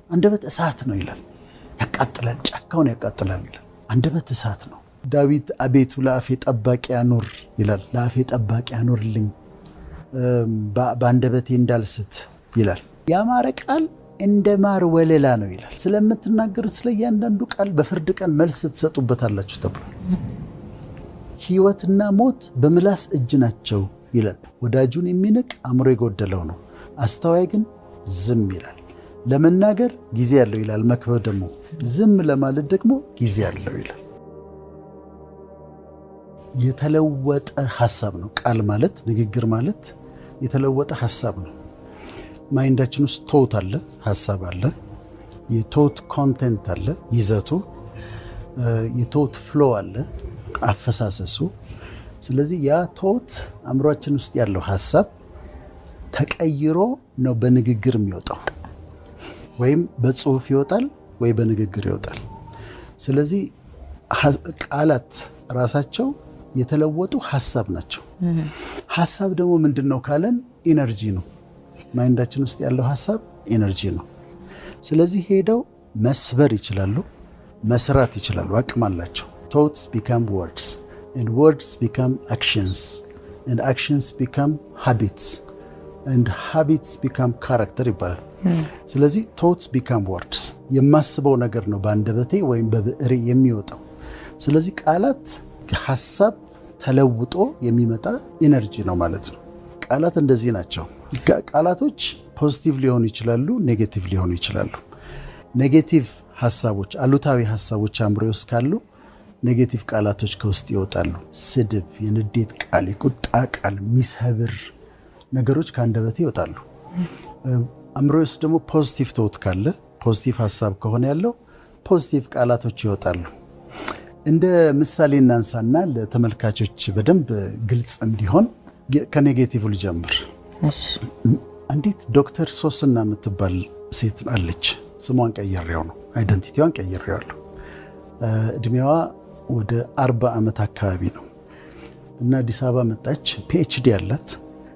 አንደበት እሳት ነው ይላል። ያቃጥላል፣ ጫካውን ያቃጥላል ይላል። አንደበት እሳት ነው። ዳዊት አቤቱ ለአፌ ጠባቂ አኑር ይላል። ለአፌ ጠባቂ አኑርልኝ በአንደበቴ እንዳልስት ይላል። ያማረ ቃል እንደ ማር ወለላ ነው ይላል። ስለምትናገሩት ስለ እያንዳንዱ ቃል በፍርድ ቀን መልስ ትሰጡበታላችሁ ተብሏል። ሕይወትና ሞት በምላስ እጅ ናቸው ይላል። ወዳጁን የሚንቅ አእምሮ የጎደለው ነው፣ አስተዋይ ግን ዝም ይላል። ለመናገር ጊዜ ያለው ይላል መክብብ ደግሞ፣ ዝም ለማለት ደግሞ ጊዜ ያለው ይላል። የተለወጠ ሐሳብ ነው ቃል ማለት፣ ንግግር ማለት የተለወጠ ሐሳብ ነው። ማይንዳችን ውስጥ ቶት አለ፣ ሐሳብ አለ፣ የቶት ኮንቴንት አለ፣ ይዘቱ፣ የቶት ፍሎ አለ፣ አፈሳሰሱ። ስለዚህ ያ ቶት አእምሯችን ውስጥ ያለው ሐሳብ ተቀይሮ ነው በንግግር የሚወጣው። ወይም በጽሁፍ ይወጣል ወይ በንግግር ይወጣል። ስለዚህ ቃላት ራሳቸው የተለወጡ ሐሳብ ናቸው። ሐሳብ ደግሞ ምንድነው ካለን ኢነርጂ ነው። ማይንዳችን ውስጥ ያለው ሐሳብ ኢነርጂ ነው። ስለዚህ ሄደው መስበር ይችላሉ፣ መስራት ይችላሉ፣ አቅም አላቸው። thoughts become words and words become actions and actions become habits and habits become character ይባላል። ስለዚህ thoughts become words የማስበው ነገር ነው በአንደበቴ ወይም በብዕሬ የሚወጣው። ስለዚህ ቃላት ሐሳብ ተለውጦ የሚመጣ ኢነርጂ ነው ማለት ነው። ቃላት እንደዚህ ናቸው። ቃላቶች ፖዚቲቭ ሊሆኑ ይችላሉ፣ ኔጌቲቭ ሊሆኑ ይችላሉ። ኔጌቲቭ ሐሳቦች፣ አሉታዊ ሐሳቦች አእምሮ ውስጥ ካሉ ኔጌቲቭ ቃላቶች ከውስጥ ይወጣሉ። ስድብ፣ የንዴት ቃል፣ የቁጣ ቃል፣ ሚሰብር ነገሮች ከአንደበቴ ይወጣሉ። አእምሮ ውስጥ ደግሞ ፖዚቲቭ ቶት ካለ፣ ፖዚቲቭ ሐሳብ ከሆነ ያለው ፖዚቲቭ ቃላቶች ይወጣሉ። እንደ ምሳሌ እናንሳና ለተመልካቾች በደንብ ግልጽ እንዲሆን ከኔጌቲቭ ልጀምር። አንዲት ዶክተር ሶስና የምትባል ሴት አለች። ስሟን ቀይሬው ነው፣ አይደንቲቲዋን ቀይሬዋለሁ። እድሜዋ ወደ 40 ዓመት አካባቢ ነው እና አዲስ አበባ መጣች። ፒኤችዲ አላት፣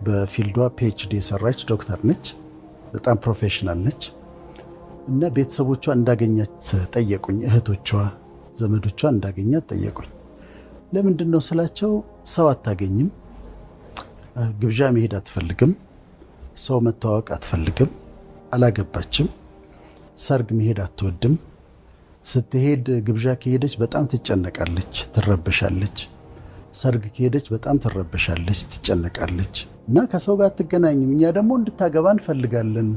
በፊልዷ ፒኤችዲ የሰራች ዶክተር ነች። በጣም ፕሮፌሽናል ነች እና ቤተሰቦቿ እንዳገኛት ጠየቁኝ። እህቶቿ፣ ዘመዶቿ እንዳገኛት ጠየቁኝ። ለምንድን ነው ስላቸው፣ ሰው አታገኝም፣ ግብዣ መሄድ አትፈልግም፣ ሰው መተዋወቅ አትፈልግም፣ አላገባችም፣ ሰርግ መሄድ አትወድም፣ ስትሄድ ግብዣ ከሄደች በጣም ትጨነቃለች፣ ትረበሻለች፣ ሰርግ ከሄደች በጣም ትረበሻለች፣ ትጨነቃለች እና ከሰው ጋር አትገናኝም። እኛ ደግሞ እንድታገባ እንፈልጋለን፣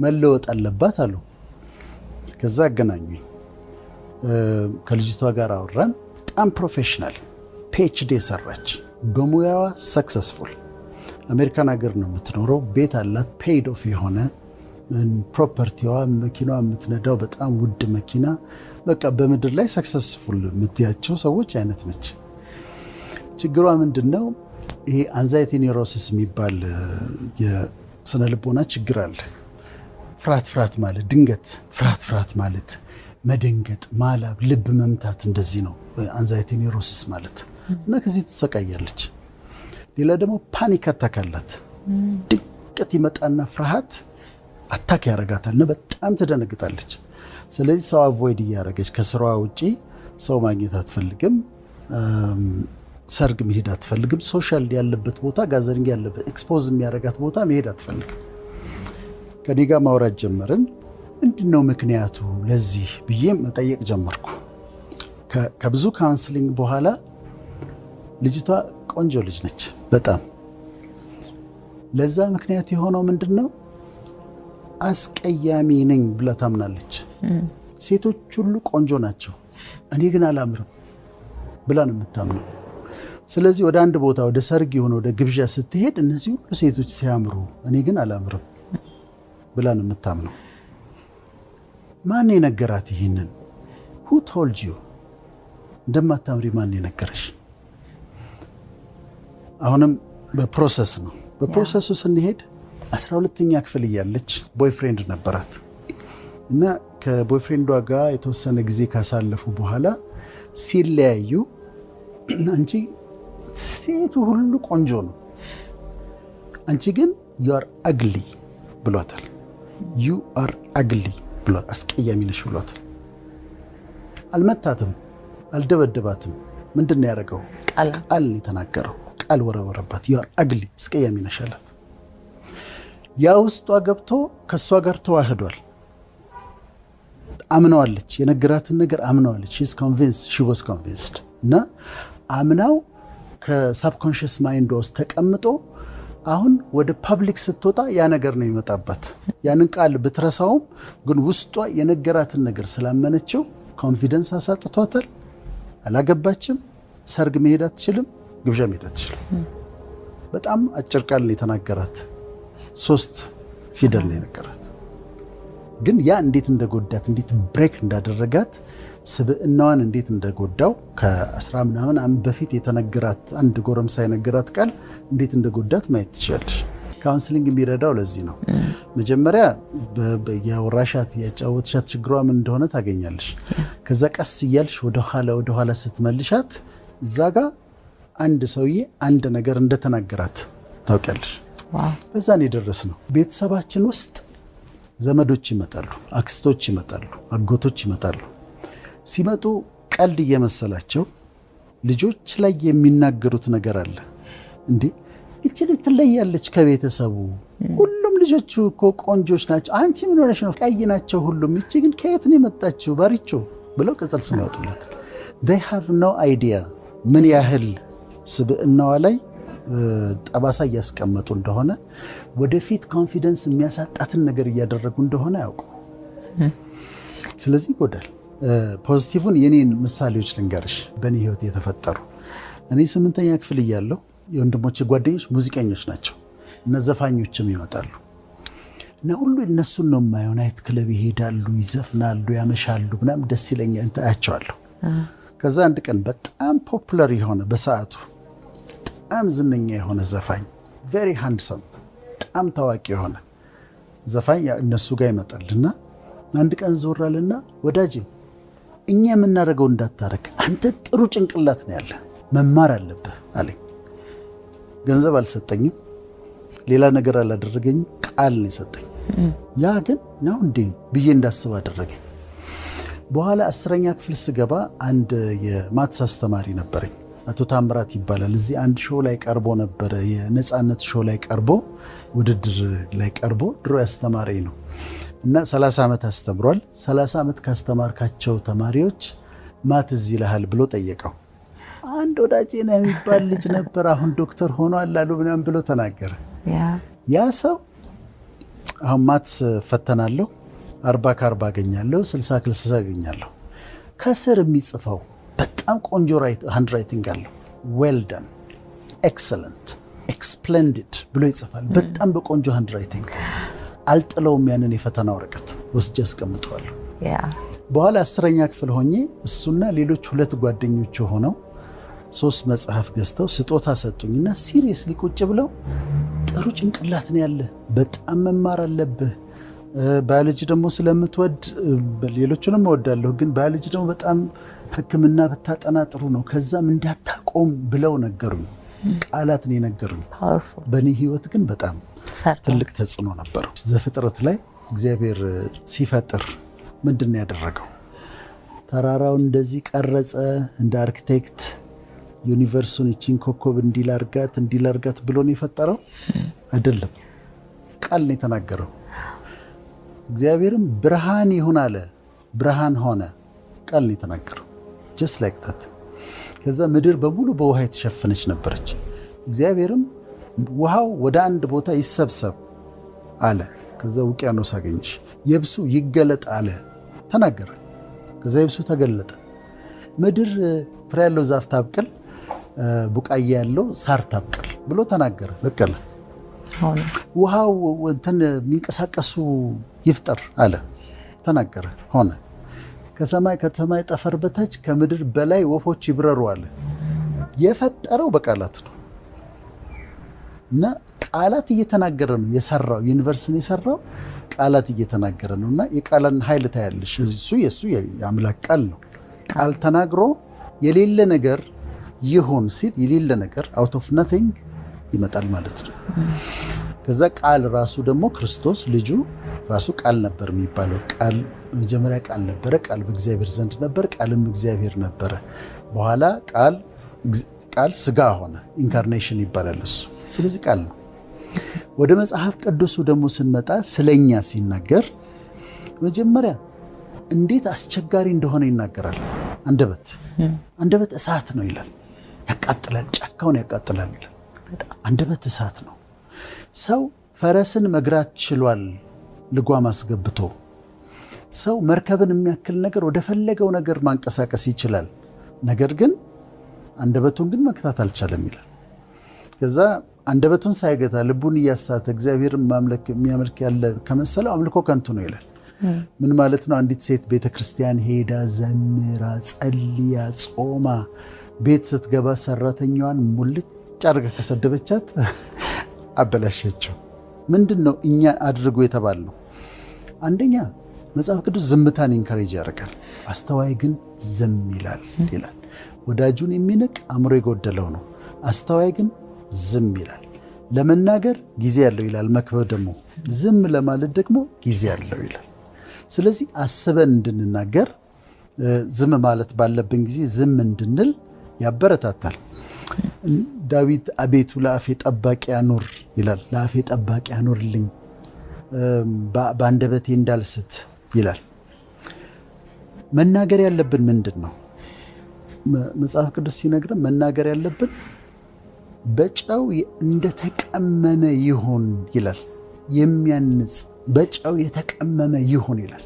መለወጥ አለባት አሉ። ከዛ አገናኙኝ። ከልጅቷ ጋር አወራን። በጣም ፕሮፌሽናል ፒኤችዲ የሰራች በሙያዋ ሰክሰስፉል፣ አሜሪካን ሀገር ነው የምትኖረው፣ ቤት አላት፣ ፔይድ ኦፍ የሆነ ፕሮፐርቲዋ፣ መኪናዋ የምትነዳው በጣም ውድ መኪና፣ በቃ በምድር ላይ ሰክሰስፉል የምትያቸው ሰዎች አይነት ነች። ችግሯ ምንድነው? ይሄ አንዛይቲ ኒውሮሲስ የሚባል የስነ ልቦና ችግር አለ። ፍርሃት ማለት ድንገት ፍርሃት ማለት መደንገጥ፣ ማላብ፣ ልብ መምታት፣ እንደዚህ ነው አንዛይቲ ኒውሮሲስ ማለት እና ከዚህ ትሰቃያለች። ሌላ ደግሞ ፓኒክ አታክ አላት። ድንገት ይመጣና ፍርሃት አታክ ያረጋታልና በጣም ትደነግጣለች። ስለዚህ ሰው አቮይድ እያደረገች ከስራዋ ውጪ ሰው ማግኘት አትፈልግም፣ ሰርግ መሄድ አትፈልግም፣ ሶሻል ያለበት ቦታ፣ ጋዘሪንግ ያለበት ኤክስፖዝ የሚያደርጋት ቦታ መሄድ አትፈልግም። ከኔ ጋር ማውራት ጀመርን። ምንድነው ምክንያቱ ለዚህ ብዬ መጠየቅ ጀመርኩ። ከብዙ ካውንስሊንግ በኋላ ልጅቷ ቆንጆ ልጅ ነች በጣም። ለዛ ምክንያት የሆነው ምንድነው? አስቀያሚ ነኝ ብላ ታምናለች። ሴቶች ሁሉ ቆንጆ ናቸው፣ እኔ ግን አላምርም ብላ ነው የምታምነው። ስለዚህ ወደ አንድ ቦታ ወደ ሰርግ የሆነ ወደ ግብዣ ስትሄድ እነዚህ ሁሉ ሴቶች ሲያምሩ እኔ ግን አላምርም ብላ ነው የምታምነው። ማን የነገራት ይሄንን? who told you እንደማታምሪ ማን የነገረሽ? አሁንም በፕሮሰስ ነው። በፕሮሰሱ ስንሄድ 12ኛ ክፍል እያለች ቦይፍሬንድ ነበራት እና ከቦይፍሬንዷ ጋር የተወሰነ ጊዜ ካሳለፉ በኋላ ሲለያዩ አንቺ ሴቱ ሁሉ ቆንጆ ነው፣ አንቺ ግን you are ugly ብሏታል። you are ugly ብሎ አስቀያሚ ነሽ ብሏታል። አልመታትም፣ አልደበደባትም። ምንድን ነው ያደረገው? ቃል የተናገረው ቃል ወረወረባት። ዩ አር አግሊ አስቀያሚ ነሽ አላት። ያ ውስጧ ገብቶ ከእሷ ጋር ተዋህዷል። አምነዋለች፣ የነገራትን ነገር አምነዋለች። ሺ ዋዝ ኮንቪንስድ እና አምናው ከሳብኮንሽስ ማይንድ ውስጥ ተቀምጦ አሁን ወደ ፐብሊክ ስትወጣ ያ ነገር ነው ይመጣባት። ያንን ቃል ብትረሳውም ግን ውስጧ የነገራትን ነገር ስላመነችው ኮንፊደንስ አሳጥቷታል። አላገባችም፣ ሰርግ መሄድ አትችልም፣ ግብዣ መሄድ አትችልም። በጣም አጭር ቃል ነው የተናገራት፣ 3 ፊደል ነው የነገራት። ግን ያ እንዴት እንደጎዳት እንዴት ብሬክ እንዳደረጋት ስብዕናዋን እንዴት እንደጎዳው ከ10 ምናምን ዓመት በፊት የተነገራት አንድ ጎረምሳ የነገራት ቃል እንዴት እንደጎዳት ማየት ትችላለሽ። ካውንስሊንግ የሚረዳው ለዚህ ነው። መጀመሪያ ያወራሻት ያጫወትሻት ችግሯ ምን እንደሆነ ታገኛለሽ። ከዛ ቀስ እያልሽ ወደ ኋላ ስትመልሻት እዛ ጋር አንድ ሰውዬ አንድ ነገር እንደተናገራት ታውቂያለሽ። በዛን የደረስ ነው። ቤተሰባችን ውስጥ ዘመዶች ይመጣሉ፣ አክስቶች ይመጣሉ፣ አጎቶች ይመጣሉ። ሲመጡ ቀልድ እየመሰላቸው ልጆች ላይ የሚናገሩት ነገር አለ። እንዴ እቺ ልጅ ትለያለች ከቤተሰቡ፣ ሁሉም ልጆቹ እኮ ቆንጆች ናቸው፣ አንቺ ምን ሆነሽ ነው? ቀይ ናቸው ሁሉም፣ እቺ ግን ከየት ነው የመጣችው? ባሪቾ ብለው ቅጽል ስም ያወጡላታል። they have no idea ምን ያህል ስብዕናዋ ላይ ጠባሳ እያስቀመጡ እንደሆነ፣ ወደፊት ኮንፊደንስ የሚያሳጣትን ነገር እያደረጉ እንደሆነ ያውቁ። ስለዚህ ይጎዳል። ፖዚቲቭን የኔን ምሳሌዎች ልንገርሽ፣ በእኔ ህይወት የተፈጠሩ። እኔ 8ኛ ክፍል እያለሁ የወንድሞቼ ጓደኞች ሙዚቀኞች ናቸው እና ዘፋኞችም ይመጣሉ እና ሁሉ እነሱን ነው የማየው። ናይት ክለብ ይሄዳሉ፣ ይዘፍናሉ፣ ያመሻሉ ምናምን ደስ ይለኛል፣ አያቸዋለሁ። ከዛ አንድ ቀን በጣም ፖፑላር የሆነ በሰዓቱ በጣም ዝነኛ የሆነ ዘፋኝ ቬሪ ሃንድሰም በጣም ታዋቂ የሆነ ዘፋኝ እነሱ ጋር ይመጣልና አንድ ቀን ዞራልና ወዳጄ እኛ የምናደርገው እንዳታረግ፣ አንተ ጥሩ ጭንቅላት ነው ያለ፣ መማር አለብህ አለኝ። ገንዘብ አልሰጠኝም፣ ሌላ ነገር አላደረገኝም፣ ቃል ነው የሰጠኝ። ያ ግን ነው እንዴ ብዬ እንዳስብ አደረገኝ። በኋላ 10ኛ ክፍል ስገባ አንድ የማትስ አስተማሪ ነበረኝ፣ አቶ ታምራት ይባላል። እዚህ አንድ ሾው ላይ ቀርቦ ነበረ፣ የነፃነት ሾው ላይ ቀርቦ ውድድር ላይ ቀርቦ ድሮ ያስተማረኝ ነው እና 30 ዓመት አስተምሯል። 30 ዓመት ካስተማርካቸው ተማሪዎች ማት እዚህ ይልሃል ብሎ ጠየቀው። አንድ ወዳጄ ነው የሚባል ልጅ ነበር፣ አሁን ዶክተር ሆኗል አሉ ምናምን ብሎ ተናገረ። ያ ሰው አሁን ማትስ ፈተናለሁ 40 ከ40 አገኛለሁ፣ 60 ከ60 አገኛለሁ። ከስር የሚጽፈው በጣም ቆንጆ ሃንድ ራይቲንግ አለው። ዌል ዳን፣ ኤክሰለንት፣ ኤክስፕሌንዲድ ብሎ ይጽፋል በጣም በቆንጆ ሃንድ ራይቲንግ። አልጥለውም፣ ያንን የፈተና ወረቀት ወስጄ አስቀምጠዋለሁ። በኋላ 10ኛ ክፍል ሆኜ እሱና ሌሎች 2 ጓደኞች ሆነው 3 መጽሐፍ ገዝተው ስጦታ ሰጡኝና ሲሪየስሊ ቁጭ ብለው ጥሩ ጭንቅላት ነው ያለ፣ በጣም መማር አለብህ፣ ባዮሎጂ ደግሞ ስለምትወድ ሌሎቹንም እወዳለሁ፣ ግን ባዮሎጂ ደግሞ በጣም ሕክምና ብታጠና ጥሩ ነው፣ ከዛም እንዳታቆም ብለው ነገሩኝ። ቃላት ነው የነገሩኝ። በእኔ ህይወት ግን በጣም ትልቅ ተጽዕኖ ነበረው። ዘፍጥረት ላይ እግዚአብሔር ሲፈጥር ምንድን ነው ያደረገው? ተራራውን እንደዚህ ቀረጸ፣ እንደ አርክቴክት ዩኒቨርሱን እቺን ኮከብ እንዲላርጋት ብሎ ነው የፈጠረው አይደለም። ቃል ነው የተናገረው። እግዚአብሔርም ብርሃን ይሁን አለ፣ ብርሃን ሆነ። ቃል ነው የተናገረው። just like that። ከዛ ምድር በሙሉ በውሃ የተሸፈነች ነበረች። እግዚአብሔርም ውሃው ወደ አንድ ቦታ ይሰብሰብ አለ። ከዛ ውቅያኖስ አገኘሽ። የብሱ ይገለጥ አለ፣ ተናገረ። ከዛ የብሱ ተገለጠ። ምድር ፍሬ ያለው ዛፍ ታብቅል፣ ቡቃያ ያለው ሳር ታብቅል ብሎ ተናገረ። በቀለ። ውሃው እንትን የሚንቀሳቀሱ ይፍጠር አለ፣ ተናገረ፣ ሆነ። ከሰማይ ጠፈር በታች ከምድር በላይ ወፎች ይብረሩ አለ። የፈጠረው በቃላት ነው እና ቃላት እየተናገረ ነው የሰራው። ዩኒቨርስን የሰራው ቃላት እየተናገረ ነው እና የቃልን ኃይል ታያለሽ። እሱ የሱ የአምላክ ቃል ነው። ቃል ተናግሮ የሌለ ነገር ይሁን ሲል የሌለ ነገር አውት ኦፍ ናቲንግ ይመጣል ማለት ነው። ከዛ ቃል ራሱ ደግሞ ክርስቶስ ልጁ ራሱ ቃል ነበር የሚባለው። ቃል መጀመሪያ ቃል ነበረ፣ ቃል በእግዚአብሔር ዘንድ ነበር፣ ቃልም እግዚአብሔር ነበረ። በኋላ ቃል ስጋ ሆነ፣ ኢንካርኔሽን ይባላል እሱ። ስለዚህ ቃል ነው። ወደ መጽሐፍ ቅዱሱ ደግሞ ስንመጣ ስለኛ ሲናገር መጀመሪያ እንዴት አስቸጋሪ እንደሆነ ይናገራል። አንደበት እሳት ነው ይላል፣ ያቃጥላል፣ ጫካውን ያቃጥላል ይላል። አንደበት እሳት ነው። ሰው ፈረስን መግራት ችሏል ልጓም አስገብቶ። ሰው መርከብን የሚያክል ነገር ወደ ፈለገው ነገር ማንቀሳቀስ ይችላል። ነገር ግን አንደበቱን ግን መግታት አልቻለም ይላል። ከዛ አንደበቱን ሳይገታ ልቡን እያሳተ እግዚአብሔርን ማምለክ የሚያመልክ ያለ ከመሰለው አምልኮ ከንቱ ነው ይላል። ምን ማለት ነው? አንዲት ሴት ቤተክርስቲያን ሄዳ ዘምራ ጸልያ ጾማ ቤት ስትገባ ሰራተኛዋን ሙልጭ አድርጋ ከሰደበቻት አበላሸችው። ምንድን ነው እኛ አድርጎ የተባል ነው? አንደኛ መጽሐፍ ቅዱስ ዝምታን ኢንካሬጅ ያደርጋል። አስተዋይ ግን ዝም ይላል ይላል። ወዳጁን የሚንቅ አእምሮ የጎደለው ነው። አስተዋይ ግን ዝም ይላል። ለመናገር ጊዜ ያለው ይላል መክብብ ደግሞ። ዝም ለማለት ደግሞ ጊዜ ያለው ይላል። ስለዚህ አስበን እንድንናገር ዝም ማለት ባለብን ጊዜ ዝም እንድንል ያበረታታል። ዳዊት አቤቱ ለአፌ ጠባቂ አኑር ይላል። ለአፌ ጠባቂ አኑርልኝ በአንደበቴ እንዳልስት ይላል። መናገር ያለብን ምንድን ነው? መጽሐፍ ቅዱስ ሲነግረን መናገር ያለብን በጨው እንደተቀመመ ይሁን ይላል። የሚያንጽ በጨው የተቀመመ ይሁን ይላል።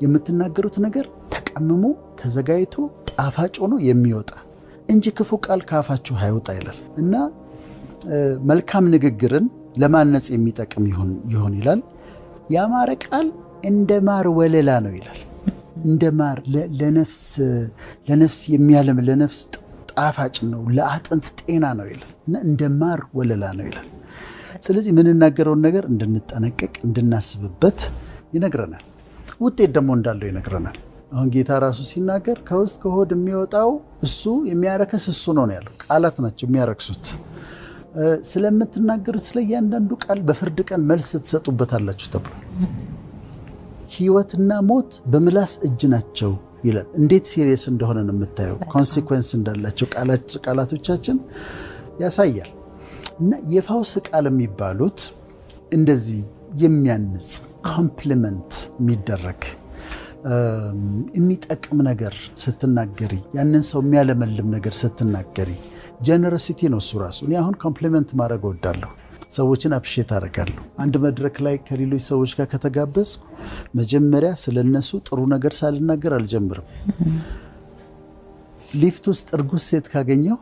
የምትናገሩት ነገር ተቀምሞ ተዘጋጅቶ ጣፋጭ ሆኖ የሚወጣ እንጂ ክፉ ቃል ከአፋችሁ አይወጣ ይላል እና መልካም ንግግርን ለማነጽ የሚጠቅም ይሁን ይላል። ያማረ ቃል እንደ ማር ወለላ ነው ይላል። እንደ ማር ለነፍስ የሚያለም ለነፍስ ጣፋጭ ነው፣ ለአጥንት ጤና ነው ይላል እና እንደ ማር ወለላ ነው ይላል። ስለዚህ የምንናገረውን ነገር እንድንጠነቀቅ እንድናስብበት ይነግረናል። ውጤት ደግሞ እንዳለው ይነግረናል። አሁን ጌታ ራሱ ሲናገር ከውስጥ ከሆድ የሚወጣው እሱ የሚያረክስ እሱ ነው ያለው። ቃላት ናቸው የሚያረክሱት። ስለምትናገሩት ስለ እያንዳንዱ ቃል በፍርድ ቀን መልስ ትሰጡበታላችሁ ተብሏል። ሕይወትና ሞት በምላስ እጅ ናቸው ይላል። እንዴት ሲሪየስ እንደሆነ ነው የምታየው። ኮንሲኩዌንስ እንዳላቸው ቃላቶቻችን ያሳያል። እና የፈውስ ቃል የሚባሉት እንደዚህ የሚያንጽ ኮምፕሊመንት የሚደረግ የሚጠቅም ነገር ስትናገሪ፣ ያንን ሰው የሚያለመልም ነገር ስትናገሪ፣ ጀነረሲቲ ነው እሱ ራሱ። እኔ አሁን ኮምፕሊመንት ማድረግ እወዳለሁ፣ ሰዎችን አፕሪሼት አደርጋለሁ። አንድ መድረክ ላይ ከሌሎች ሰዎች ጋር ከተጋበዝኩ መጀመሪያ ስለነሱ ጥሩ ነገር ሳልናገር አልጀምርም። ሊፍት ውስጥ እርጉዝ ሴት ካገኘው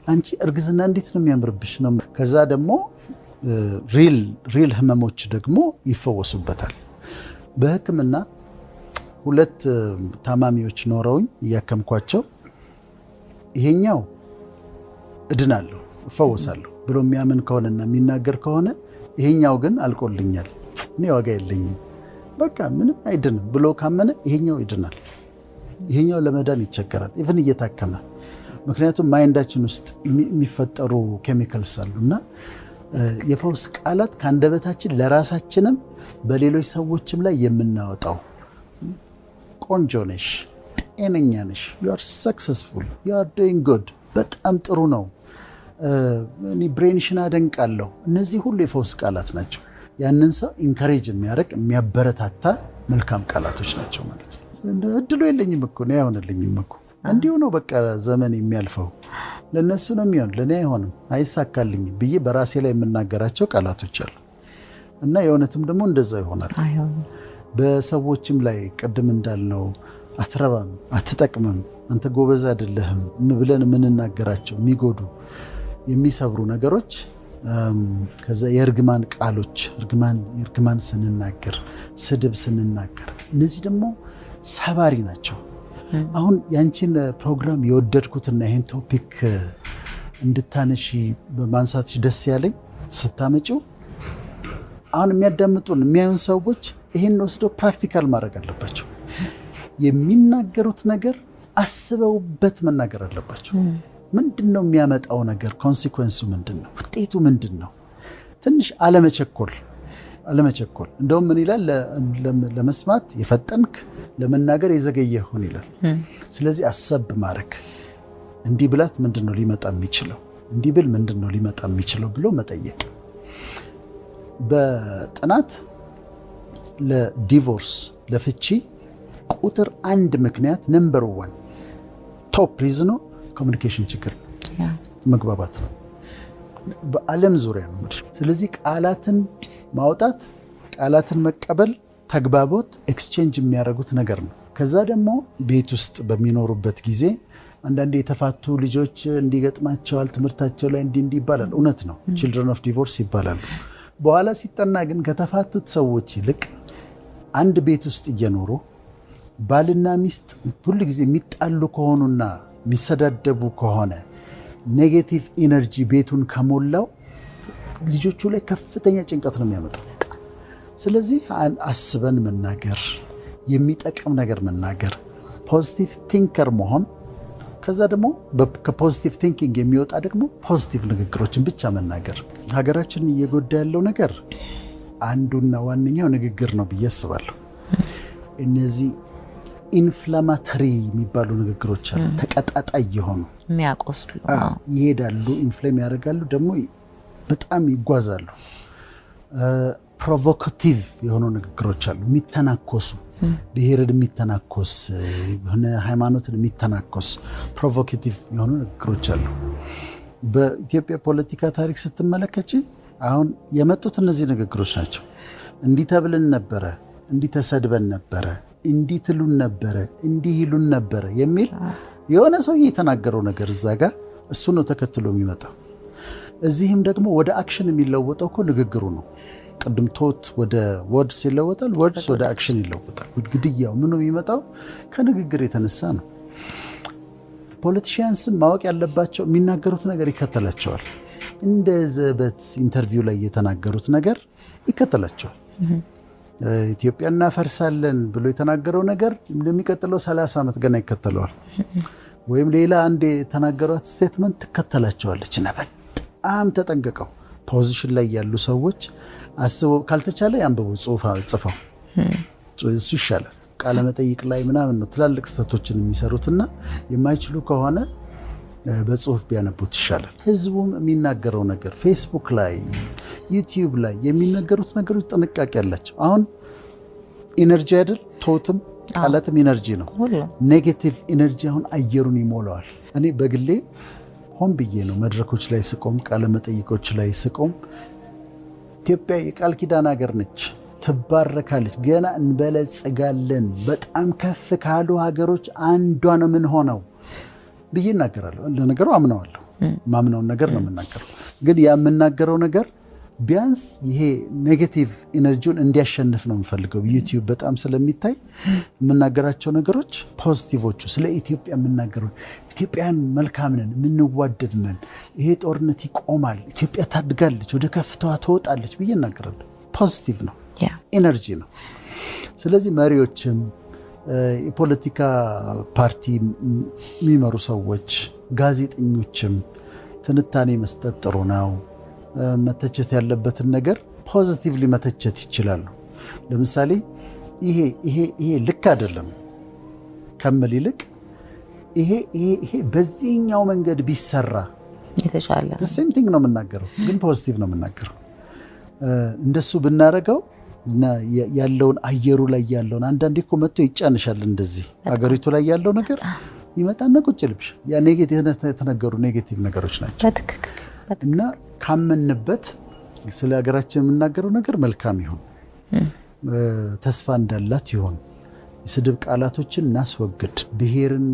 አንቺ እርግዝና እንዴት ነው የሚያምርብሽ ነው። ከዛ ደግሞ ሪል ህመሞች ደግሞ ይፈወሱበታል። በሕክምና 2 ታማሚዎች ኖረውኝ እያከምኳቸው ይሄኛው እድናለሁ እፈወሳለሁ ብሎ የሚያምን ከሆነና የሚናገር ከሆነ ይሄኛው ግን አልቆልኛል፣ እኔ ዋጋ የለኝም፣ በቃ ምንም አይድንም ብሎ ካመነ ይሄኛው ይድናል። ይሄኛው ለመዳን ይቸገራል ኢቭን እየታከመ። ምክንያቱም ማይንዳችን ውስጥ የሚፈጠሩ ኬሚካልስ አሉና የፈውስ ቃላት ከአንደበታችን ለራሳችንም በሌሎች ሰዎችም ላይ የምናወጣው ቆንጆ ነሽ፣ ጤነኛ ነሽ፣ you are successful, you are doing good፣ በጣም ጥሩ ነው፣ እኔ ብሬንሽን አደንቃለሁ። እነዚህ ሁሉ የፈውስ ቃላት ናቸው። ያንን ሰው ኢንካሬጅ የሚያደርግ የሚያበረታታ መልካም ቃላቶች ናቸው ማለት ነው። እድሉ የለኝም እኮ ነው አይሆንልኝም እኮ እንዲሁ ነው በቃ ዘመን የሚያልፈው፣ ለነሱ ነው የሚሆን፣ ለኔ አይሆንም፣ አይሳካልኝም ብዬ በራሴ ላይ የምናገራቸው ቃላቶች አሉ እና የእውነትም ደግሞ እንደዛ ይሆናል። በሰዎችም ላይ ቅድም እንዳልነው አትረባም፣ አትጠቅምም፣ አንተ ጎበዝ አይደለህም ብለን የምንናገራቸው የሚጎዱ የሚሰብሩ ነገሮች፣ ከዛ የእርግማን ቃሎች፣ እርግማን ስንናገር፣ ስድብ ስንናገር፣ እነዚህ ደግሞ ሰባሪ ናቸው። አሁን ያንቺን ፕሮግራም የወደድኩትና ይሄን ቶፒክ እንድታነሺ በማንሳትሽ ደስ ያለኝ ስታመጪው፣ አሁን የሚያዳምጡን የሚያዩን ሰዎች ይሄን ወስደው ፕራክቲካል ማድረግ አለባቸው። የሚናገሩት ነገር አስበውበት መናገር አለባቸው። ምንድን ነው የሚያመጣው ነገር? ኮንሲኩዌንሱ ምንድን ነው? ውጤቱ ምንድን ነው? ትንሽ አለመቸኮል እንደውም ምን ይላል ለመስማት የፈጠንክ ለመናገር የዘገየሁን ይላል። ስለዚህ አሰብ ማድረግ እንዲህ ብላት ምንድነው ሊመጣ የሚችለው እንዲህ ብል ምንድነው ሊመጣ የሚችለው ብሎ መጠየቅ። በጥናት ለዲቮርስ ለፍቺ ቁጥር 1 ምክንያት ነምበር 1 ቶፕ ሪዝኑ ኮሚኒኬሽን ችግር ነው፣ መግባባት ነው። በዓለም ዙሪያ ነው። ስለዚህ ቃላትን ማውጣት፣ ቃላትን መቀበል፣ ተግባቦት ኤክስቼንጅ የሚያደርጉት ነገር ነው። ከዛ ደግሞ ቤት ውስጥ በሚኖሩበት ጊዜ አንዳንድ የተፋቱ ልጆች እንዲገጥማቸዋል ትምህርታቸው ላይ እንዲህ ይባላል። እውነት ነው፣ ቺልድረን ኦፍ ዲቮርስ ይባላሉ። በኋላ ሲጠና ግን ከተፋቱት ሰዎች ይልቅ አንድ ቤት ውስጥ እየኖሩ ባልና ሚስት ሁሉ ጊዜ የሚጣሉ ከሆኑና የሚሰዳደቡ ከሆነ ኔጌቲቭ ኢነርጂ ቤቱን ከሞላው ልጆቹ ላይ ከፍተኛ ጭንቀት ነው የሚያመጣው። ስለዚህ አስበን መናገር፣ የሚጠቅም ነገር መናገር፣ ፖዚቲቭ ቲንከር መሆን፣ ከዛ ደግሞ ከፖዚቲቭ ቲንኪንግ የሚወጣ ደግሞ ፖዚቲቭ ንግግሮችን ብቻ መናገር። ሀገራችን እየጎዳ ያለው ነገር አንዱና ዋነኛው ንግግር ነው ብዬ አስባለሁ። እነዚህ ኢንፍላማተሪ የሚባሉ ንግግሮች አሉ። ተቀጣጣይ የሆኑ የሚያቆስሉ ይሄዳሉ፣ ኢንፍሌም ያደርጋሉ፣ ደግሞ በጣም ይጓዛሉ። ፕሮቮካቲቭ የሆኑ ንግግሮች አሉ፣ የሚተናኮሱ ብሔርን የሚተናኮስ ሆነ ሃይማኖትን የሚተናኮስ ፕሮቮካቲቭ የሆኑ ንግግሮች አሉ። በኢትዮጵያ ፖለቲካ ታሪክ ስትመለከች አሁን የመጡት እነዚህ ንግግሮች ናቸው። እንዲህ ተብለን ነበረ፣ እንዲህ ተሰድበን ነበረ፣ እንዲህ ትሉን ነበረ፣ እንዲህ ይሉን ነበረ የሚል የሆነ ሰው የተናገረው ነገር እዛ ጋር እሱ ነው ተከትሎ የሚመጣው። እዚህም ደግሞ ወደ አክሽን የሚለወጠው እኮ ንግግሩ ነው። ቅድም ቶት ወደ ወርድስ ይለወጣል፣ ወርድስ ወደ አክሽን ይለወጣል። ግድያው ምኑ የሚመጣው ከንግግር የተነሳ ነው። ፖለቲሽያንስም ማወቅ ያለባቸው የሚናገሩት ነገር ይከተላቸዋል። እንደ ዘበት ኢንተርቪው ላይ የተናገሩት ነገር ይከተላቸዋል። ኢትዮጵያ እናፈርሳለን ብሎ የተናገረው ነገር እንደሚቀጥለው 30 ዓመት ገና ይከተለዋል። ወይም ሌላ አንድ የተናገሯት ስቴትመንት ትከተላቸዋለች እና በጣም ተጠንቅቀው ፖዚሽን ላይ ያሉ ሰዎች አስበው፣ ካልተቻለ ያንብቡ፣ ጽሑፍ ጽፈው እሱ ይሻላል። ቃለ መጠይቅ ላይ ምናምን ነው ትላልቅ ስህተቶችን የሚሰሩትና የማይችሉ ከሆነ በጽሁፍ ቢያነቡት ይሻላል። ህዝቡም የሚናገረው ነገር ፌስቡክ ላይ ዩቲዩብ ላይ የሚናገሩት ነገሮች ጥንቃቄ ያላቸው። አሁን ኢነርጂ አይደል? ቶትም ቃላትም ኢነርጂ ነው። ኔጌቲቭ ኢነርጂ አሁን አየሩን ይሞላዋል። እኔ በግሌ ሆን ብዬ ነው መድረኮች ላይ ስቆም፣ ቃለ መጠይቆች ላይ ስቆም ኢትዮጵያ የቃል ኪዳን ሀገር ነች፣ ትባረካለች፣ ገና እንበለጽጋለን፣ በጣም ከፍ ካሉ ሀገሮች አንዷ ነው ምን ሆነው ብዬ እናገራለሁ። ለነገሩ አምነዋለሁ፣ ማምነውን ነገር ነው የምናገረው። ግን ያ የምናገረው ነገር ቢያንስ ይሄ ኔጌቲቭ ኢነርጂውን እንዲያሸንፍ ነው የምፈልገው። ዩቲዩብ በጣም ስለሚታይ የምናገራቸው ነገሮች ፖዚቲቮቹ፣ ስለ ኢትዮጵያ የምናገረው ኢትዮጵያን መልካም ነን፣ የምንዋደድ ነን፣ ይሄ ጦርነት ይቆማል፣ ኢትዮጵያ ታድጋለች፣ ወደ ከፍታዋ ትወጣለች ብዬ እናገራለሁ። ፖዚቲቭ ነው፣ ኢነርጂ ነው። ስለዚህ መሪዎችም የፖለቲካ ፓርቲ የሚመሩ ሰዎች፣ ጋዜጠኞችም ትንታኔ መስጠት ጥሩ ነው። መተቸት ያለበትን ነገር ፖዚቲቭሊ መተቸት ይችላሉ። ለምሳሌ ይሄ ልክ አይደለም ከምል ይልቅ ይሄ በዚህኛው መንገድ ቢሰራ የተሻለ ሴም ቲንግ ነው የምናገረው፣ ግን ፖዚቲቭ ነው የምናገረው። እንደሱ ብናረገው ያለውን አየሩ ላይ ያለውን አንዳንዴ እኮ መጥቶ ይጫንሻል። እንደዚህ ሀገሪቱ ላይ ያለው ነገር ይመጣና ቁጭ ልብሽ ያ ኔጌቲቭ የተነገሩ ኔጌቲቭ ነገሮች ናቸው። እና ካመንበት ስለ ሀገራችን የምናገረው ነገር መልካም ይሁን፣ ተስፋ እንዳላት ይሁን። የስድብ ቃላቶችን እናስወግድ። ብሔርን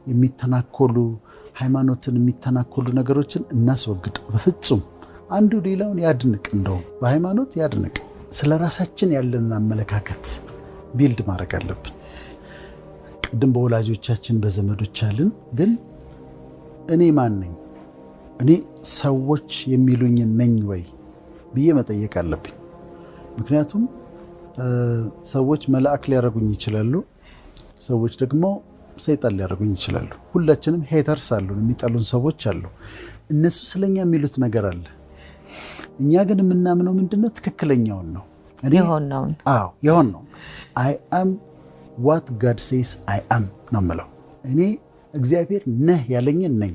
የሚተናኮሉ ሃይማኖትን የሚተናኮሉ ነገሮችን እናስወግድ። በፍጹም አንዱ ሌላውን ያድንቅ፣ እንደው በሃይማኖት ያድንቅ። ስለ ራሳችን ያለንን አመለካከት ቢልድ ማድረግ አለብን። ቅድም በወላጆቻችን በዘመዶች አልን፣ ግን እኔ ማን ነኝ? እኔ ሰዎች የሚሉኝን ነኝ ወይ ብዬ መጠየቅ አለብኝ። ምክንያቱም ሰዎች መልአክ ሊያደርጉኝ ይችላሉ፣ ሰዎች ደግሞ ሰይጣን ሊያደርጉኝ ይችላሉ። ሁላችንም ሄተርስ አሉን፣ የሚጠሉን ሰዎች አሉ። እነሱ ስለኛ የሚሉት ነገር አለ። እኛ ግን የምናምነው ምንድነው? ትክክለኛውን ነው። የሆን ነው። አይ አም ዋት ጋድ ሴይስ አይ አም ነው የምለው። እኔ እግዚአብሔር ነህ ያለኝን ነኝ።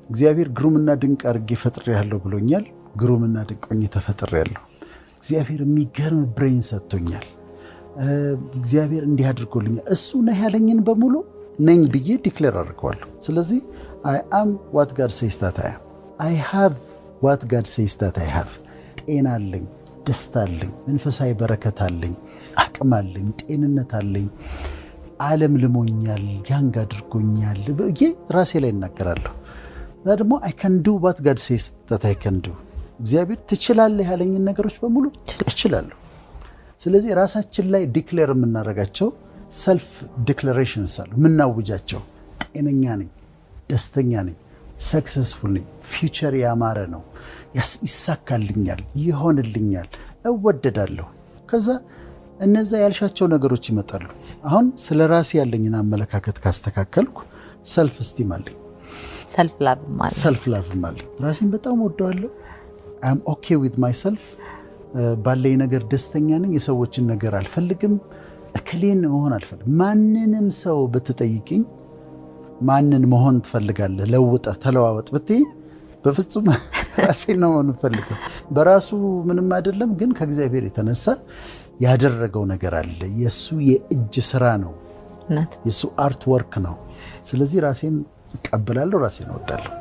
እግዚአብሔር ግሩምና ድንቅ አድርጌ ፈጥሬያለሁ ብሎኛል። ግሩምና ድንቅ ሆኜ ተፈጥሬያለሁ። እግዚአብሔር የሚገርም ብሬን ሰጥቶኛል። እግዚአብሔር እንዲህ አድርጎልኛል። እሱ ነህ ያለኝን በሙሉ ነኝ ብዬ ዲክሌር አድርገዋለሁ። ስለዚህ አይ አም ዋት ጋድ ሴይስ ዛት አይ አም። አይ ሃቭ ዋት ጋድ ሴይስ ዛት አይ ሃቭ። ጤና አለኝ፣ ደስታ አለኝ፣ መንፈሳዊ በረከት አለኝ፣ አቅም አለኝ፣ ጤንነት አለኝ። ዓለም ልሞኛል፣ ያንግ አድርጎኛል ብዬ ራሴ ላይ እናገራለሁ። እዛ ደግሞ አይ ካን ዱ ዋት ጋድ ሴይስ ዛት አይ ካን ዱ። እግዚአብሔር ትችላለህ ያለኝን ነገሮች በሙሉ እችላለሁ። ስለዚህ ራሳችን ላይ ዲክሌር የምናደርጋቸው ሰልፍ ዲክሌሬሽንስ አሉ፣ የምናውጃቸው። ጤነኛ ነኝ፣ ደስተኛ ነኝ፣ ሰክሰስፉል ነኝ፣ ፊውቸር ያማረ ነው፣ ይሳካልኛል፣ ይሆንልኛል፣ እወደዳለሁ። ከዛ እነዛ ያልሻቸው ነገሮች ይመጣሉ። አሁን ስለ ራሴ ያለኝን አመለካከት ካስተካከልኩ ሰልፍ ስቲም አለኝ፣ ሰልፍ ላቭም አለኝ። ራሴን በጣም ወደዋለሁ። አም ኦኬ ዊዝ ማይሰልፍ። ባለኝ ነገር ደስተኛ ነኝ። የሰዎችን ነገር አልፈልግም። እከሌን መሆን አልፈልግም። ማንንም ሰው ብትጠይቅኝ ማንን መሆን ትፈልጋለህ? ለውጠ ተለዋወጥ ብትይ በፍጹም ራሴን ነው መሆን ፈልገው። በራሱ ምንም አይደለም፣ ግን ከእግዚአብሔር የተነሳ ያደረገው ነገር አለ። የሱ የእጅ ስራ ነው፣ የሱ አርት ወርክ ነው። ስለዚህ ራሴን እቀበላለሁ፣ ራሴን እወዳለሁ።